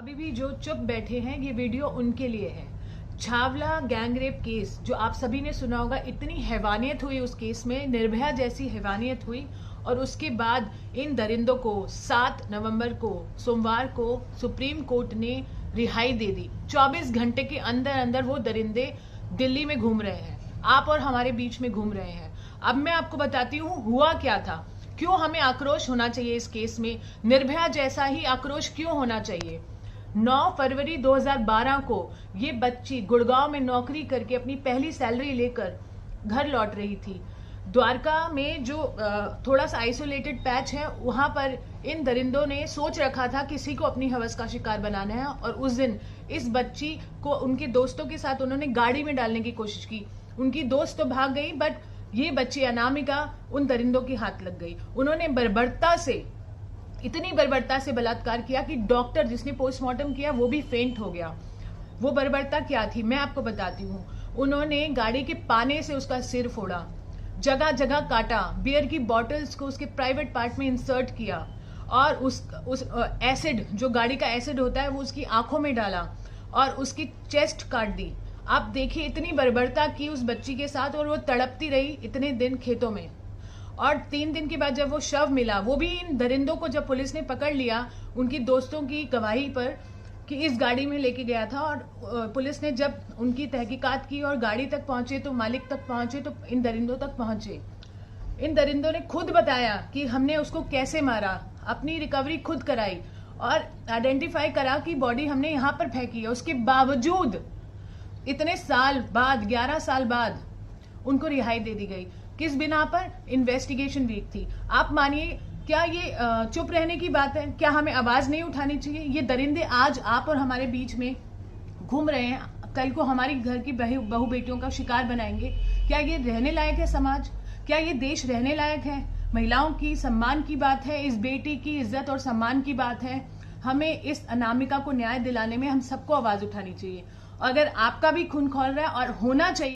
अभी भी जो चुप बैठे हैं, ये वीडियो उनके लिए है। छावला गैंगरेप केस जो आप सभी ने सुना होगा, इतनी हैवानियत हुई उस केस में, निर्भया जैसी हैवानियत हुई। और उसके बाद इन दरिंदों को 7 नवंबर को सोमवार को सुप्रीम कोर्ट ने रिहाई दे दी। 24 घंटे के अंदर अंदर वो दरिंदे दिल्ली में घूम रहे हैं, आप और हमारे बीच में घूम रहे हैं। अब मैं आपको बताती हूँ हुआ क्या था, क्यों हमें आक्रोश होना चाहिए इस केस में, निर्भया जैसा ही आक्रोश क्यों होना चाहिए। 9 फरवरी 2012 को ये बच्ची गुड़गांव में नौकरी करके अपनी पहली सैलरी लेकर घर लौट रही थी। द्वारका में जो थोड़ा सा आइसोलेटेड पैच है, वहां पर इन दरिंदों ने सोच रखा था किसी को अपनी हवस का शिकार बनाना है। और उस दिन इस बच्ची को उनके दोस्तों के साथ उन्होंने गाड़ी में डालने की कोशिश की। उनकी दोस्त तो भाग गई, बट ये बच्ची अनामिका उन दरिंदों के हाथ लग गई। उन्होंने बर्बरता से, इतनी बर्बरता से बलात्कार किया कि डॉक्टर जिसने पोस्टमार्टम किया वो भी फेंट हो गया। वो बर्बरता क्या थी मैं आपको बताती हूँ। उन्होंने गाड़ी के पाने से उसका सिर फोड़ा, जगह जगह काटा, बियर की बॉटल्स को उसके प्राइवेट पार्ट में इंसर्ट किया और उस एसिड, जो गाड़ी का एसिड होता है, वो उसकी आंखों में डाला और उसकी चेस्ट काट दी। आप देखिए इतनी बर्बरता की उस बच्ची के साथ, और वो तड़पती रही इतने दिन खेतों में। और 3 दिन के बाद जब वो शव मिला, वो भी इन दरिंदों को जब पुलिस ने पकड़ लिया उनकी दोस्तों की गवाही पर कि इस गाड़ी में लेके गया था, और पुलिस ने जब उनकी तहकीकात की और गाड़ी तक पहुंचे तो मालिक तक पहुंचे तो इन दरिंदों तक पहुंचे। इन दरिंदों ने खुद बताया कि हमने उसको कैसे मारा, अपनी रिकवरी खुद कराई और आइडेंटिफाई करा कि बॉडी हमने यहाँ पर फेंकी है। उसके बावजूद इतने साल बाद, 11 साल बाद उनको रिहाई दे दी गई। किस बिना पर? इन्वेस्टिगेशन वीक थी। आप मानिए, क्या ये चुप रहने की बात है? क्या हमें आवाज नहीं उठानी चाहिए? ये दरिंदे आज आप और हमारे बीच में घूम रहे हैं, कल को हमारी घर की बहू बेटियों का शिकार बनाएंगे। क्या ये रहने लायक है समाज? क्या ये देश रहने लायक है? महिलाओं की सम्मान की बात है, इस बेटी की इज्जत और सम्मान की बात है। हमें इस अनामिका को न्याय दिलाने में हम सबको आवाज उठानी चाहिए। अगर आपका भी खून खौल रहा है और होना चाहिए